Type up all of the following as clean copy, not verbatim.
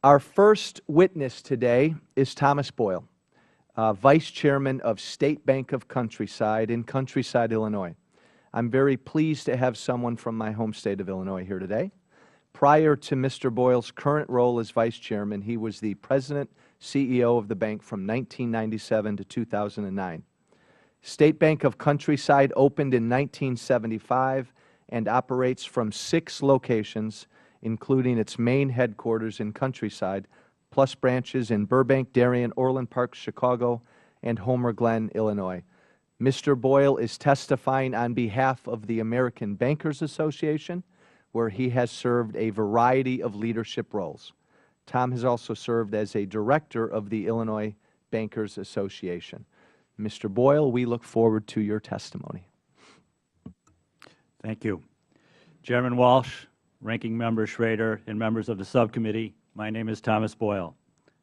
Our first witness today is Thomas Boyle, Vice Chairman of State Bank of Countryside in Countryside, Illinois. I'm very pleased to have someone from my home state of Illinois here today. Prior to Mr. Boyle's current role as Vice Chairman, he was the President, CEO of the bank from 1997 to 2009. State Bank of Countryside opened in 1975 and operates from 6 locations, including its main headquarters in Countryside, plus branches in Burbank, Darien, Orland Park, Chicago, and Homer Glen, Illinois. Mr. Boyle is testifying on behalf of the American Bankers Association, where he has served a variety of leadership roles. Tom has also served as a director of the Illinois Bankers Association. Mr. Boyle, we look forward to your testimony. Thank you. Chairman Walsh, Ranking Member Schrader, and members of the subcommittee, my name is Thomas Boyle.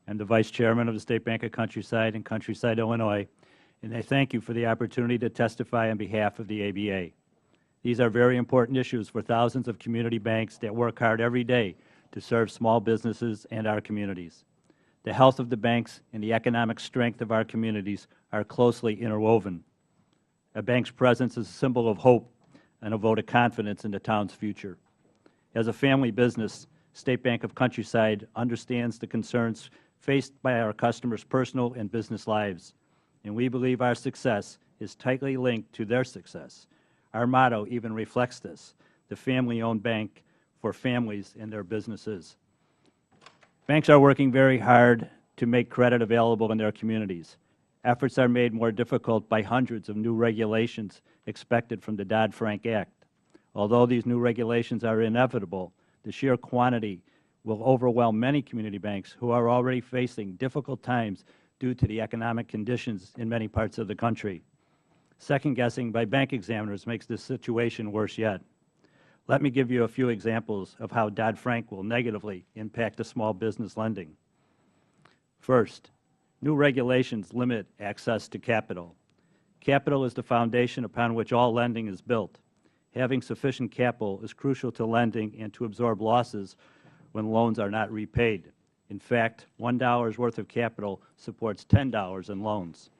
I'm the Vice Chairman of the State Bank of Countryside in Countryside, Illinois, and I thank you for the opportunity to testify on behalf of the ABA. These are very important issues for thousands of community banks that work hard every day to serve small businesses and our communities. The health of the banks and the economic strength of our communities are closely interwoven. A bank's presence is a symbol of hope and a vote of confidence in the town's future. As a family business, State Bank of Countryside understands the concerns faced by our customers' personal and business lives, and we believe our success is tightly linked to their success. Our motto even reflects this: the family-owned bank for families and their businesses. Banks are working very hard to make credit available in their communities. Efforts are made more difficult by hundreds of new regulations expected from the Dodd-Frank Act. Although these new regulations are inevitable, the sheer quantity will overwhelm many community banks who are already facing difficult times due to the economic conditions in many parts of the country. Second-guessing by bank examiners makes this situation worse yet. Let me give you a few examples of how Dodd-Frank will negatively impact the small business lending. First, new regulations limit access to capital. Capital is the foundation upon which all lending is built. Having sufficient capital is crucial to lending and to absorb losses when loans are not repaid. In fact, $1 worth of capital supports $10 in loans.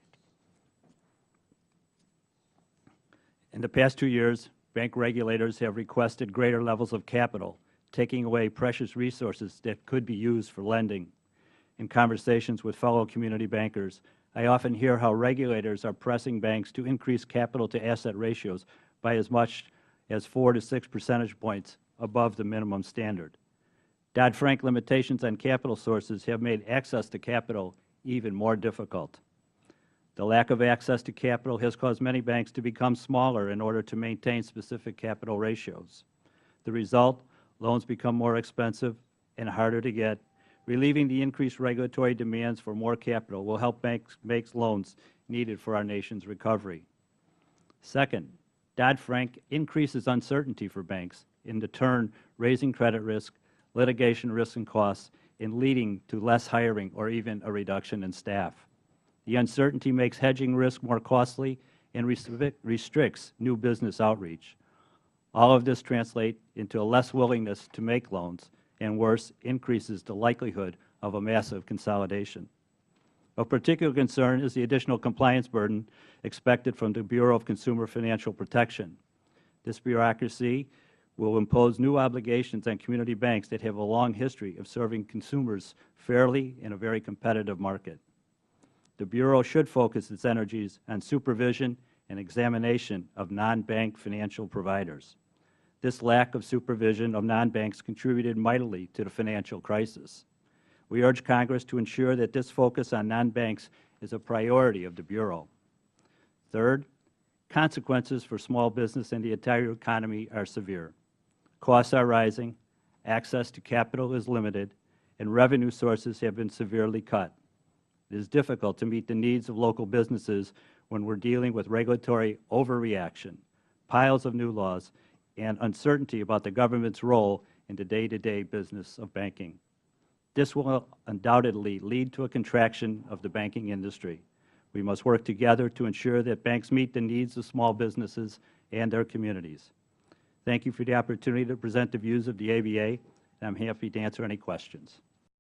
In the past 2 years, bank regulators have requested greater levels of capital, taking away precious resources that could be used for lending. In conversations with fellow community bankers, I often hear how regulators are pressing banks to increase capital to asset ratios by as much as 4 to 6 percentage points above the minimum standard. Dodd-Frank limitations on capital sources have made access to capital even more difficult. The lack of access to capital has caused many banks to become smaller in order to maintain specific capital ratios. The result, loans become more expensive and harder to get. Relieving the increased regulatory demands for more capital will help banks make loans needed for our nation's recovery. Second, Dodd-Frank increases uncertainty for banks, in turn raising credit risk, litigation risks and costs, and leading to less hiring or even a reduction in staff. The uncertainty makes hedging risk more costly and restricts new business outreach. All of this translates into a less willingness to make loans, and worse, increases the likelihood of a massive consolidation. Of particular concern is the additional compliance burden expected from the Bureau of Consumer Financial Protection. This bureaucracy will impose new obligations on community banks that have a long history of serving consumers fairly in a very competitive market. The Bureau should focus its energies on supervision and examination of non-bank financial providers. This lack of supervision of non-banks contributed mightily to the financial crisis. We urge Congress to ensure that this focus on non-banks is a priority of the Bureau. Third, consequences for small business and the entire economy are severe. Costs are rising, access to capital is limited, and revenue sources have been severely cut. It is difficult to meet the needs of local businesses when we are dealing with regulatory overreaction, piles of new laws, and uncertainty about the government's role in the day-to-day business of banking. This will undoubtedly lead to a contraction of the banking industry. We must work together to ensure that banks meet the needs of small businesses and their communities. Thank you for the opportunity to present the views of the ABA, and I am happy to answer any questions.